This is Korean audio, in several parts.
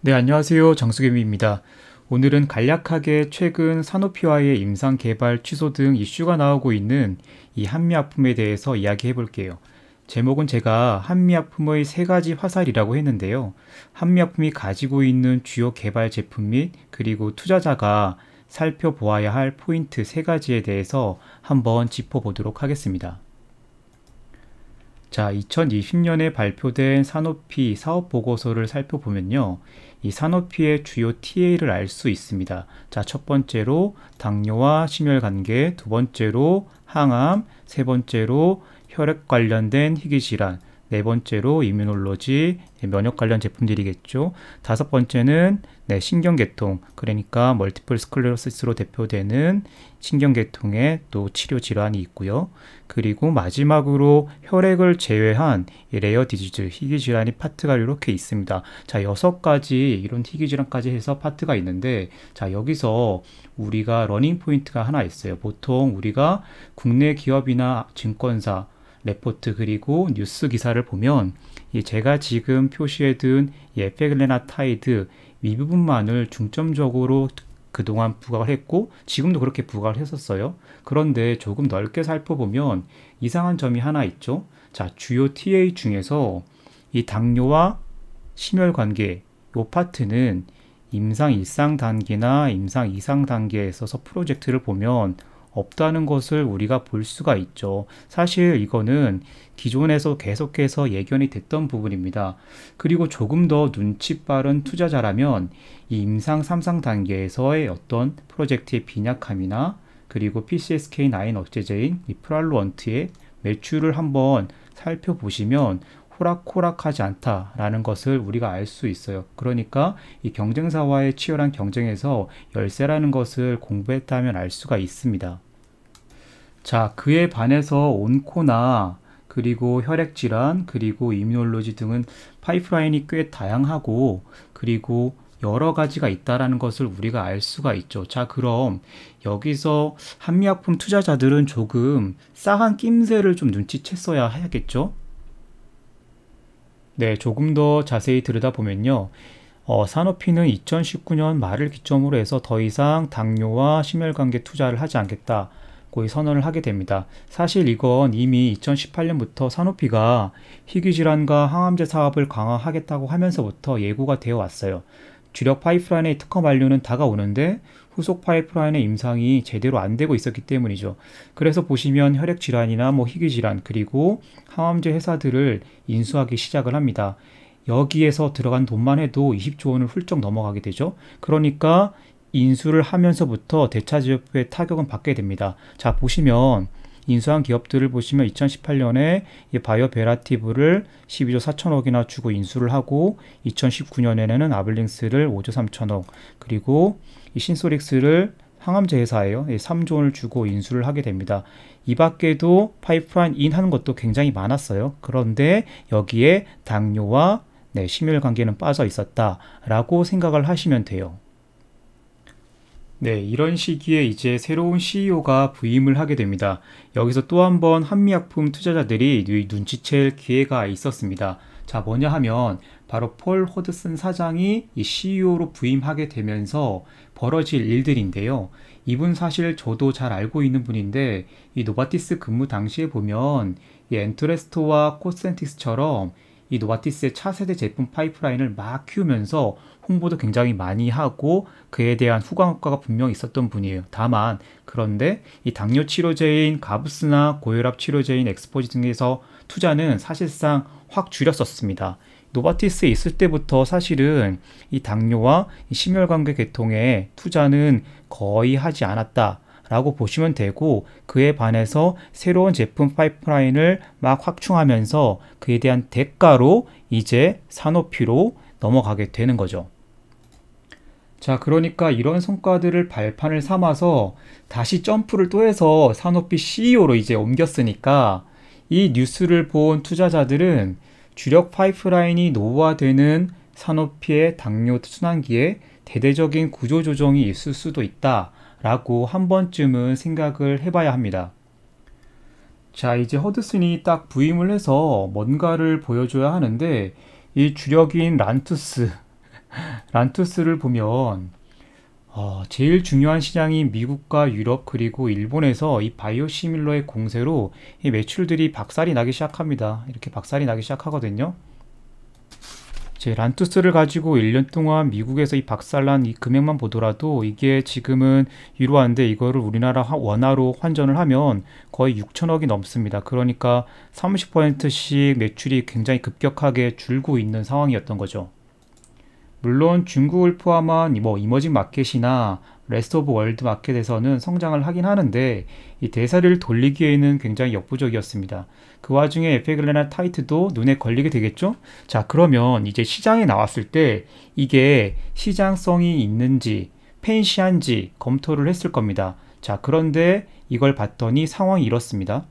네, 안녕하세요. 장수겸입니다. 오늘은 간략하게 최근 사노피와의 임상 개발 취소 등 이슈가 나오고 있는 이 한미약품에 대해서 이야기해 볼게요. 제목은 제가 한미약품의 세 가지 화살이라고 했는데요. 한미약품이 가지고 있는 주요 개발 제품 및 그리고 투자자가 살펴보아야 할 포인트 세 가지에 대해서 한번 짚어보도록 하겠습니다. 자, 2020년에 발표된 사노피 사업 보고서를 살펴보면요. 이 사노피의 주요 TA를 알 수 있습니다. 자, 첫 번째로 당뇨와 심혈관계, 두 번째로 항암, 세 번째로 혈액 관련된 희귀질환, 네 번째로 이뮤놀로지, 면역 관련 제품들이겠죠. 다섯 번째는 신경계통, 그러니까 멀티플 스클레로시스로 대표되는 신경계통의 또 치료 질환이 있고요. 그리고 마지막으로 혈액을 제외한 레어 디지즈, 희귀질환이 파트가 이렇게 있습니다. 자, 6가지 이런 희귀질환까지 해서 파트가 있는데, 자, 여기서 우리가 러닝 포인트가 하나 있어요. 보통 우리가 국내 기업이나 증권사 레포트 그리고 뉴스 기사를 보면 제가 지금 표시해 둔 에페글레나타이드 이 부분만을 중점적으로 그동안 부각을 했고 지금도 그렇게 부각을 했었어요. 그런데 조금 넓게 살펴보면 이상한 점이 하나 있죠. 자, 주요 TA 중에서 이 당뇨와 심혈관계 이 파트는 임상 1상 단계나 임상 2상 단계에 있어서 프로젝트를 보면 없다는 것을 우리가 볼 수가 있죠. 사실 이거는 기존에서 계속해서 예견이 됐던 부분입니다. 그리고 조금 더 눈치 빠른 투자자라면 이 임상 3상 단계에서의 어떤 프로젝트의 빈약함이나 그리고 PCSK9 억제제인 이 프랄로언트의 매출을 한번 살펴보시면 호락호락하지 않다라는 것을 우리가 알 수 있어요. 그러니까 이 경쟁사와의 치열한 경쟁에서 열세라는 것을 공부했다면 알 수가 있습니다. 자, 그에 반해서 온코나 그리고 혈액질환 그리고 이뮤놀로지 등은 파이프라인이 꽤 다양하고 그리고 여러 가지가 있다라는 것을 우리가 알 수가 있죠. 자, 그럼 여기서 한미약품 투자자들은 조금 싸한 낌새를 좀 눈치챘어야 해야겠죠? 네, 조금 더 자세히 들여다보면요. 사노피는 2019년 말을 기점으로 해서 더 이상 당뇨와 심혈관계 투자를 하지 않겠다고 선언을 하게 됩니다. 사실 이건 이미 2018년부터 사노피가 희귀질환과 항암제 사업을 강화하겠다고 하면서부터 예고가 되어 왔어요. 주력 파이프라인의 특허 만료는 다가오는데 후속 파이프라인의 임상이 제대로 안 되고 있었기 때문이죠. 그래서 보시면 혈액질환이나 희귀질환 그리고 항암제 회사들을 인수하기 시작을 합니다. 여기에서 들어간 돈만 해도 20조 원을 훌쩍 넘어가게 되죠. 그러니까 인수를 하면서부터 대차지표의 타격은 받게 됩니다. 자, 보시면 인수한 기업들을 보시면 2018년에 바이오 베라티브를 12조 4천억이나 주고 인수를 하고 2019년에는 아블링스를 5조 3천억 그리고 이 신소릭스를 항암제 회사예요. 3조 원을 주고 인수를 하게 됩니다. 이 밖에도 파이프라인 인하는 것도 굉장히 많았어요. 그런데 여기에 당뇨와 심혈관계는 빠져 있었다라고 생각을 하시면 돼요. 네, 이런 시기에 이제 새로운 CEO가 부임을 하게 됩니다. 여기서 또 한 번 한미약품 투자자들이 눈치챌 기회가 있었습니다. 자, 뭐냐 하면 바로 폴 호드슨 사장이 이 CEO로 부임하게 되면서 벌어질 일들인데요. 이분 사실 저도 잘 알고 있는 분인데 이 노바티스 근무 당시에 보면 이 엔트레스토와 코센틱스처럼 이 노바티스의 차세대 제품 파이프라인을 막 키우면서 홍보도 굉장히 많이 하고 그에 대한 후광 효과가 분명히 있었던 분이에요. 다만 그런데 이 당뇨 치료제인 가브스나 고혈압 치료제인 엑스포지 등에서 투자는 사실상 확 줄였었습니다. 노바티스에 있을 때부터 사실은 이 당뇨와 이 심혈관계 계통에 투자는 거의 하지 않았다 라고 보시면 되고 그에 반해서 새로운 제품 파이프라인을 막 확충하면서 그에 대한 대가로 이제 사노피로 넘어가게 되는 거죠. 자, 그러니까 이런 성과들을 발판을 삼아서 다시 점프를 또 해서 사노피 CEO로 이제 옮겼으니까 이 뉴스를 본 투자자들은 주력 파이프라인이 노후화되는 사노피의 당뇨 순환기에 대대적인 구조조정이 있을 수도 있다 라고 한 번쯤은 생각을 해봐야 합니다. 자, 이제 허드슨이 딱 부임을 해서 뭔가를 보여줘야 하는데 이 주력인 란투스 란투스를 보면 제일 중요한 시장인 미국과 유럽 그리고 일본에서 이 바이오시밀러의 공세로 이 매출들이 박살이 나기 시작합니다. 이렇게 박살이 나기 시작하거든요. 제 란투스를 가지고 1년 동안 미국에서 이 박살난 이 금액만 보더라도 이게 지금은 유로화인데 이거를 우리나라 원화로 환전을 하면 거의 6천억이 넘습니다. 그러니까 30%씩 매출이 굉장히 급격하게 줄고 있는 상황이었던 거죠. 물론 중국을 포함한 뭐 이머징 마켓이나 레스트 오브 월드 마켓에서는 성장을 하긴 하는데 이 대사를 돌리기에는 굉장히 역부족이었습니다. 그 와중에 에페글레나 타이트도 눈에 걸리게 되겠죠? 자, 그러면 이제 시장에 나왔을 때 이게 시장성이 있는지 팬시한지 검토를 했을 겁니다. 자, 그런데 이걸 봤더니 상황이 이렇습니다.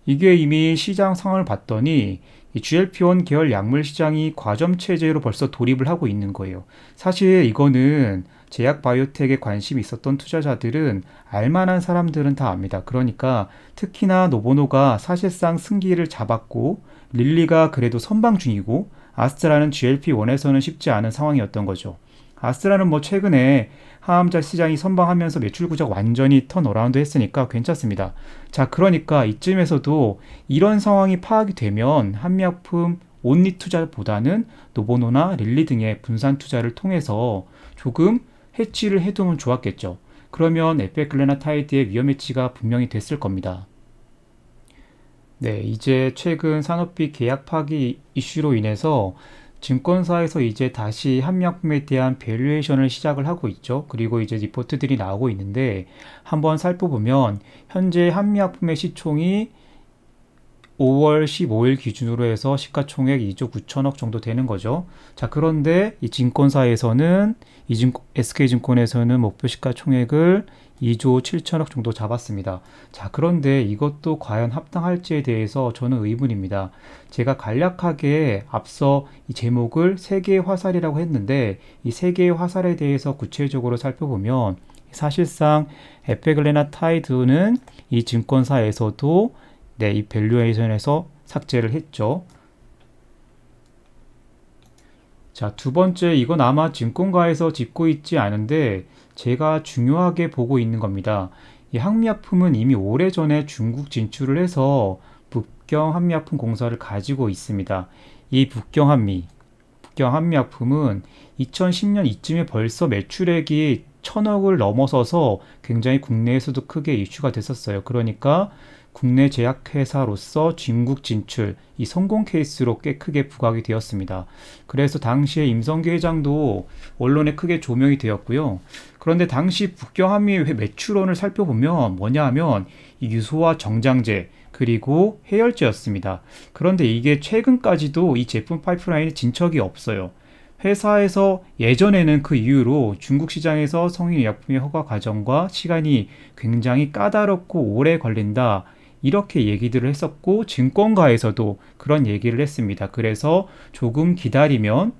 이게 이미 시장 상황을 봤더니 이 GLP-1 계열 약물 시장이 과점 체제로 벌써 돌입을 하고 있는 거예요. 사실 이거는 제약 바이오텍에 관심이 있었던 투자자들은 알만한 사람들은 다 압니다. 그러니까 특히나 노보노가 사실상 승기를 잡았고 릴리가 그래도 선방 중이고 아스트라는 GLP-1에서는 쉽지 않은 상황이었던 거죠. 아스트라는 뭐 최근에 하암자 시장이 선방하면서 매출 구적 완전히 턴어라운드 했으니까 괜찮습니다. 자, 그러니까 이쯤에서도 이런 상황이 파악이 되면 한미약품 온리 투자보다는 노보노나 릴리 등의 분산 투자를 통해서 조금 해치를 해두면 좋았겠죠. 그러면 에페글레나타이드의 위험 해치가 분명히 됐을 겁니다. 네, 이제 최근 산업비 계약 파기 이슈로 인해서 증권사에서 이제 다시 한미약품에 대한 밸류에이션을 시작을 하고 있죠. 그리고 이제 리포트들이 나오고 있는데 한번 살펴보면 현재 한미약품의 시총이 5월 15일 기준으로 해서 시가총액 2조 9천억 정도 되는 거죠. 자, 그런데 이 증권사에서는 SK증권에서는 목표 시가총액을 2조 7천억 정도 잡았습니다. 자, 그런데 이것도 과연 합당할지에 대해서 저는 의문입니다. 제가 간략하게 앞서 이 제목을 세계의 화살이라고 했는데 이 세계의 화살에 대해서 구체적으로 살펴보면 사실상 에페글레나타이드는 이 증권사에서도 네, 이 밸류에이션에서 삭제를 했죠. 자, 두 번째, 이건 아마 증권가에서 짚고 있지 않은데 제가 중요하게 보고 있는 겁니다. 이 한미약품은 이미 오래전에 중국 진출을 해서 북경한미약품공사를 가지고 있습니다. 이 북경한미약품은 2010년 이쯤에 벌써 매출액이 1,000억을 넘어서서 굉장히 국내에서도 크게 이슈가 됐었어요. 그러니까 국내 제약회사로서 중국 진출, 이 성공 케이스로 꽤 크게 부각이 되었습니다. 그래서 당시에 임성기 회장도 언론에 크게 조명이 되었고요. 그런데 당시 북경한미 매출원을 살펴보면 뭐냐 하면 이 유소와 정장제, 그리고 해열제였습니다. 그런데 이게 최근까지도 이 제품 파이프라인에 진척이 없어요. 회사에서 예전에는 그 이후로 중국 시장에서 성인의약품의 허가 과정과 시간이 굉장히 까다롭고 오래 걸린다. 이렇게 얘기들을 했었고 증권가에서도 그런 얘기를 했습니다. 그래서 조금 기다리면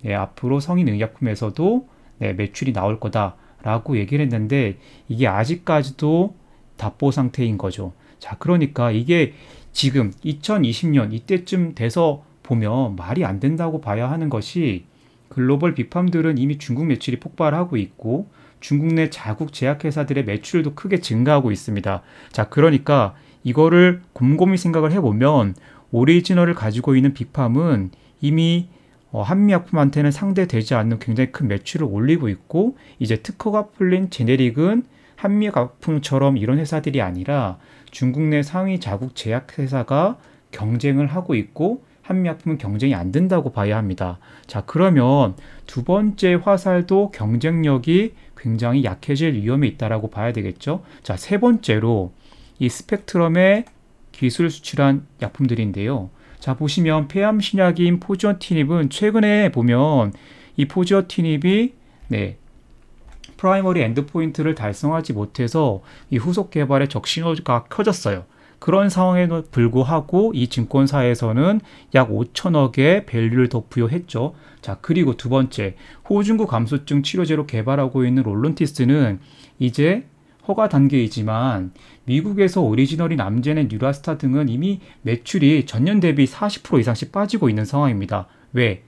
앞으로 성인의약품에서도 매출이 나올 거다라고 얘기를 했는데 이게 아직까지도 답보 상태인 거죠. 자, 그러니까 이게 지금 2020년 이때쯤 돼서 보면 말이 안 된다고 봐야 하는 것이 글로벌 빅팜들은 이미 중국 매출이 폭발하고 있고 중국 내 자국 제약회사들의 매출도 크게 증가하고 있습니다. 자, 그러니까 이거를 곰곰이 생각을 해보면 오리지널을 가지고 있는 빅팜은 이미 한미약품한테는 상대되지 않는 굉장히 큰 매출을 올리고 있고 이제 특허가 풀린 제네릭은 한미약품처럼 이런 회사들이 아니라 중국 내 상위 자국 제약회사가 경쟁을 하고 있고 한미약품은 경쟁이 안 된다고 봐야 합니다. 자, 그러면 두 번째 화살도 경쟁력이 굉장히 약해질 위험이 있다라고 봐야 되겠죠. 자, 세 번째로 이 스펙트럼의 기술 수출한 약품들인데요. 자, 보시면 폐암 신약인 포지어티닙은 최근에 보면 이 포지어티닙이 프라이머리 엔드포인트를 달성하지 못해서 이 후속 개발에 적신호가 켜졌어요. 그런 상황에도 불구하고 이 증권사에서는 약 5천억의 밸류를 더 부여했죠. 자, 그리고 두 번째, 호중구 감소증 치료제로 개발하고 있는 롤론티스는 이제 허가 단계이지만 미국에서 오리지널인 암제넨 뉴라스타 등은 이미 매출이 전년 대비 40% 이상씩 빠지고 있는 상황입니다. 왜?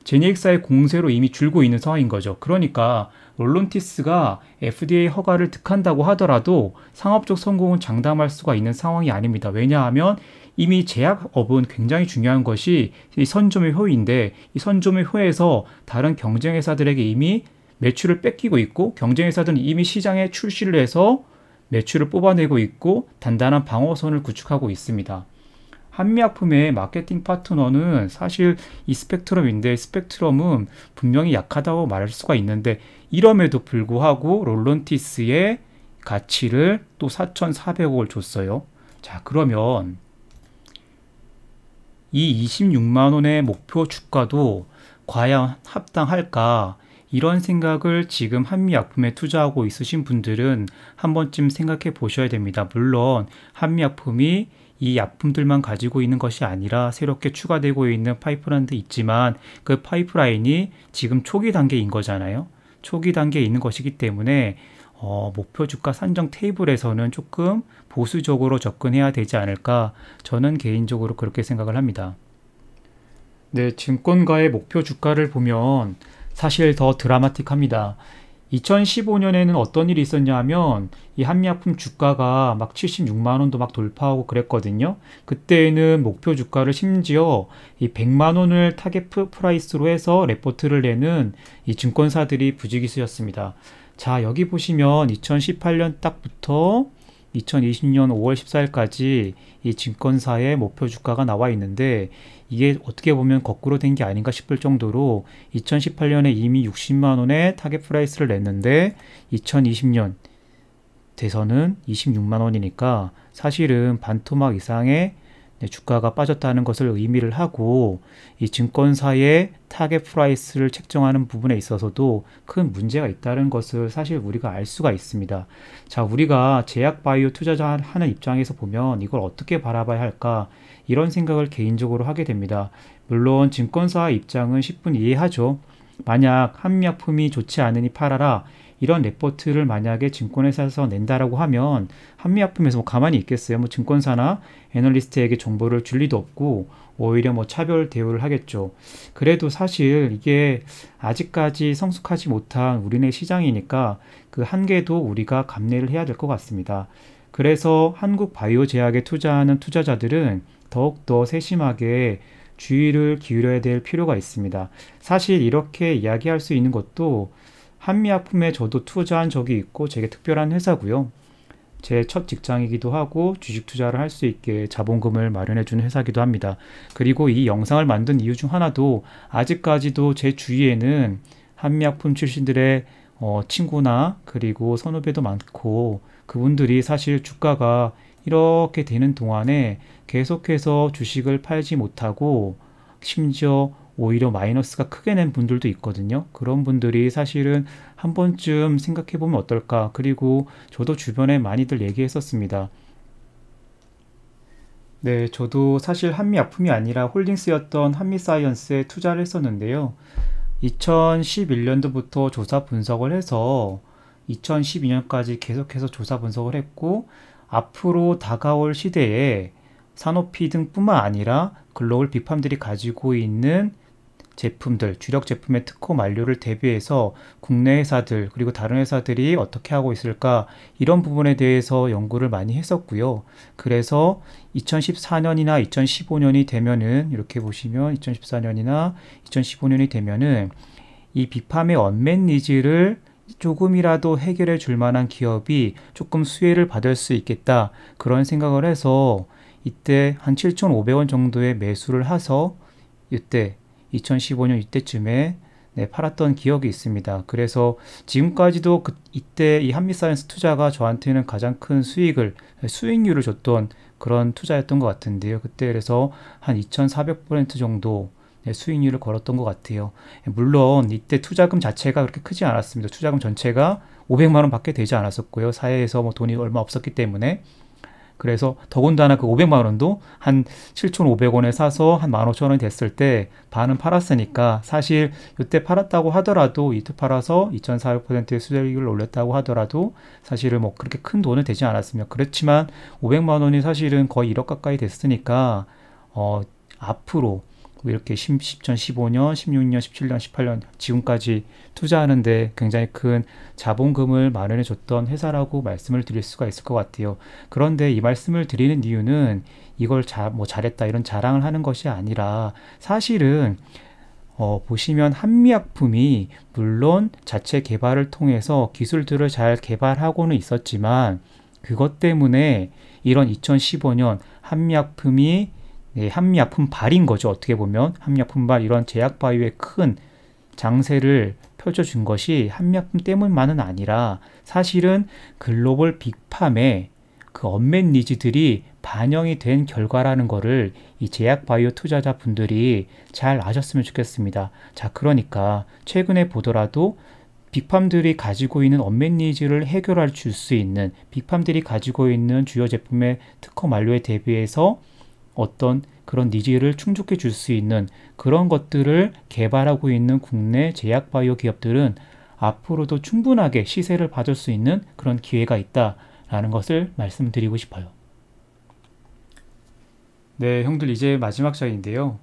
제니엑사의 공세로 이미 줄고 있는 상황인 거죠. 그러니까 롤론티스가 FDA 허가를 득한다고 하더라도 상업적 성공은 장담할 수가 있는 상황이 아닙니다. 왜냐하면 이미 제약업은 굉장히 중요한 것이 이 선점의 효인데, 이 선점의 효에서 다른 경쟁 회사들에게 이미 매출을 뺏기고 있고, 경쟁 회사들은 이미 시장에 출시를 해서 매출을 뽑아내고 있고 단단한 방어선을 구축하고 있습니다. 한미약품의 마케팅 파트너는 사실 이 스펙트럼인데, 스펙트럼은 분명히 약하다고 말할 수가 있는데, 이럼에도 불구하고 롤론티스의 가치를 또 4,400억을 줬어요. 자, 그러면 이 26만 원의 목표 주가도 과연 합당할까? 이런 생각을 지금 한미약품에 투자하고 있으신 분들은 한 번쯤 생각해 보셔야 됩니다. 물론 한미약품이 이 약품들만 가지고 있는 것이 아니라 새롭게 추가되고 있는 파이프라인도 있지만, 그 파이프라인이 지금 초기 단계인 거잖아요. 초기 단계에 있는 것이기 때문에 목표 주가 산정 테이블에서는 조금 보수적으로 접근해야 되지 않을까, 저는 개인적으로 그렇게 생각을 합니다. 네, 증권가의 목표 주가를 보면 사실 더 드라마틱합니다. 2015년에는 어떤 일이 있었냐 하면 이 한미약품 주가가 막 76만 원도 막 돌파하고 그랬거든요. 그때는 목표 주가를 심지어 이 100만 원을 타겟 프라이스로 해서 레포트를 내는 이 증권사들이 부지기수였습니다. 자, 여기 보시면 2018년 딱부터 2020년 5월 14일까지 이 증권사의 목표 주가가 나와 있는데, 이게 어떻게 보면 거꾸로 된 게 아닌가 싶을 정도로 2018년에 이미 60만 원의 타겟 프라이스를 냈는데 2020년 돼서는 26만 원이니까 사실은 반토막 이상의 주가가 빠졌다는 것을 의미를 하고, 이 증권사의 타겟 프라이스를 책정하는 부분에 있어서도 큰 문제가 있다는 것을 사실 우리가 알 수가 있습니다. 자, 우리가 제약 바이오 투자자 하는 입장에서 보면 이걸 어떻게 바라봐야 할까, 이런 생각을 개인적으로 하게 됩니다. 물론 증권사 입장은 10분 이해하죠. 만약 한미약품이 좋지 않으니 팔아라, 이런 레포트를 만약에 증권회사에서 낸다라고 하면 한미약품에서 뭐 가만히 있겠어요? 뭐 증권사나 애널리스트에게 정보를 줄 리도 없고 오히려 뭐 차별 대우를 하겠죠. 그래도 사실 이게 아직까지 성숙하지 못한 우리네 시장이니까 그 한계도 우리가 감내를 해야 될 것 같습니다. 그래서 한국 바이오 제약에 투자하는 투자자들은 더욱더 세심하게 주의를 기울여야 될 필요가 있습니다. 사실 이렇게 이야기할 수 있는 것도 한미약품에 저도 투자한 적이 있고 되게 특별한 회사고요. 제 첫 직장이기도 하고 주식 투자를 할 수 있게 자본금을 마련해 주는 회사이기도 합니다. 그리고 이 영상을 만든 이유 중 하나도 아직까지도 제 주위에는 한미약품 출신들의 친구나 그리고 선후배도 많고, 그분들이 사실 주가가 이렇게 되는 동안에 계속해서 주식을 팔지 못하고 심지어 오히려 마이너스가 크게 낸 분들도 있거든요. 그런 분들이 사실은 한 번쯤 생각해 보면 어떨까. 그리고 저도 주변에 많이들 얘기했었습니다. 네, 저도 사실 한미약품이 아니라 홀딩스였던 한미사이언스에 투자를 했었는데요. 2011년도부터 조사 분석을 해서 2012년까지 계속해서 조사 분석을 했고, 앞으로 다가올 시대에 산오피 등뿐만 아니라 글로벌 빅팜들이 가지고 있는 제품들, 주력 제품의 특허 만료를 대비해서 국내 회사들 그리고 다른 회사들이 어떻게 하고 있을까, 이런 부분에 대해서 연구를 많이 했었고요. 그래서 2014년이나 2015년이 되면은, 이렇게 보시면 2014년이나 2015년이 되면은 이 빅팜의 언맷 니즈를 조금이라도 해결해 줄 만한 기업이 조금 수혜를 받을 수 있겠다, 그런 생각을 해서 이때 한 7,500원 정도의 매수를 해서 이때 2015년 이때쯤에 팔았던 기억이 있습니다. 그래서 지금까지도 이때 이 한미사이언스 투자가 저한테는 가장 큰 수익률을 줬던 그런 투자였던 것 같은데요. 그때 그래서 한 2,400% 정도 수익률을 걸었던 것 같아요. 물론 이때 투자금 자체가 그렇게 크지 않았습니다. 투자금 전체가 500만 원 밖에 되지 않았었고요. 사회에서 뭐 돈이 얼마 없었기 때문에. 그래서 더군다나 그 500만 원도 한 7,500원에 사서 한 15,000원이 됐을 때 반은 팔았으니까, 사실 이때 팔았다고 하더라도, 이때 팔아서 2,400%의 수익을 올렸다고 하더라도 사실은 뭐 그렇게 큰 돈은 되지 않았습니다. 그렇지만 500만 원이 사실은 거의 1억 가까이 됐으니까 앞으로 이렇게 2015년, 16년, 17년, 18년 지금까지 투자하는데 굉장히 큰 자본금을 마련해 줬던 회사라고 말씀을 드릴 수가 있을 것 같아요. 그런데 이 말씀을 드리는 이유는 이걸 잘했다 이런 자랑을 하는 것이 아니라 사실은 보시면 한미약품이 물론 자체 개발을 통해서 기술들을 잘 개발하고는 있었지만 그것 때문에 이런 2015년 한미약품이 한미약품 발인 거죠. 어떻게 보면 한미약품 발 이런 제약바이오의 큰 장세를 펼쳐준 것이 한미약품 때문만은 아니라 사실은 글로벌 빅팜의 그 언맷 니즈들이 반영이 된 결과라는 거를 이 제약바이오 투자자분들이 잘 아셨으면 좋겠습니다. 자, 그러니까 최근에 보더라도 빅팜들이 가지고 있는 언맷 니즈를 해결할 수 있는 빅팜들이 가지고 있는 주요 제품의 특허 만료에 대비해서 어떤 그런 니즈를 충족해 줄 수 있는 그런 것들을 개발하고 있는 국내 제약바이오 기업들은 앞으로도 충분하게 시세를 받을 수 있는 그런 기회가 있다라는 것을 말씀드리고 싶어요. 네, 형들 이제 마지막 장인데요.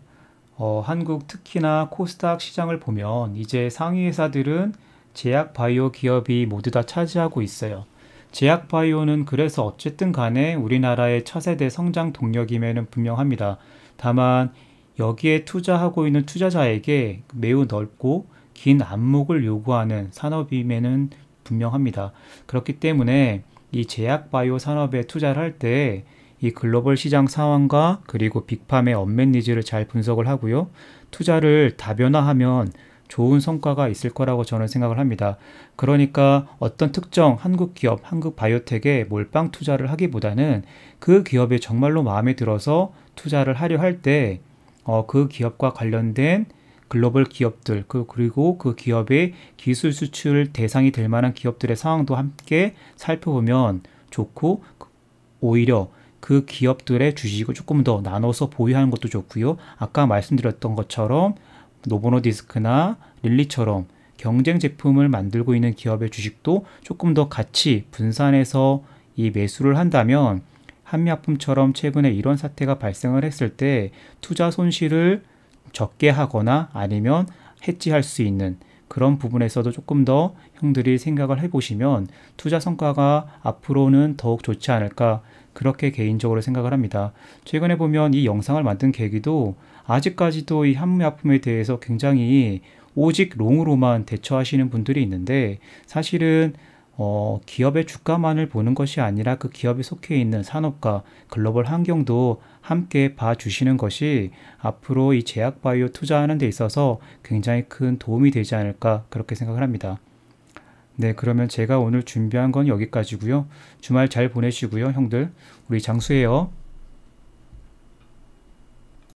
한국 특히나 코스닥 시장을 보면 이제 상위 회사들은 제약바이오 기업이 모두 다 차지하고 있어요. 제약바이오는 그래서 어쨌든 간에 우리나라의 차세대 성장 동력임에는 분명합니다. 다만 여기에 투자하고 있는 투자자에게 매우 넓고 긴 안목을 요구하는 산업임에는 분명합니다. 그렇기 때문에 이 제약바이오 산업에 투자를 할 때 이 글로벌 시장 상황과 그리고 빅팜의 언맷 니즈를 잘 분석을 하고요. 투자를 다변화하면 좋은 성과가 있을 거라고 저는 생각을 합니다. 그러니까 어떤 특정 한국 기업, 한국 바이오텍에 몰빵 투자를 하기보다는 그 기업에 정말로 마음에 들어서 투자를 하려 할 때 그 기업과 관련된 글로벌 기업들 그리고 그 기업의 기술 수출 대상이 될 만한 기업들의 상황도 함께 살펴보면 좋고 오히려 그 기업들의 주식을 조금 더 나눠서 보유하는 것도 좋고요. 아까 말씀드렸던 것처럼 노보노디스크나 릴리처럼 경쟁 제품을 만들고 있는 기업의 주식도 조금 더 같이 분산해서 이 매수를 한다면 한미약품처럼 최근에 이런 사태가 발생을 했을 때 투자 손실을 적게 하거나 아니면 해지할 수 있는 그런 부분에서도 조금 더 형들이 생각을 해보시면 투자 성과가 앞으로는 더욱 좋지 않을까 그렇게 개인적으로 생각을 합니다. 최근에 보면 이 영상을 만든 계기도 아직까지도 이 한미약품에 대해서 굉장히 오직 롱으로만 대처하시는 분들이 있는데 사실은 기업의 주가만을 보는 것이 아니라 그 기업에 속해 있는 산업과 글로벌 환경도 함께 봐주시는 것이 앞으로 이 제약바이오 투자하는 데 있어서 굉장히 큰 도움이 되지 않을까 그렇게 생각을 합니다. 네, 그러면 제가 오늘 준비한 건 여기까지고요. 주말 잘 보내시고요, 형들. 우리 장수해요.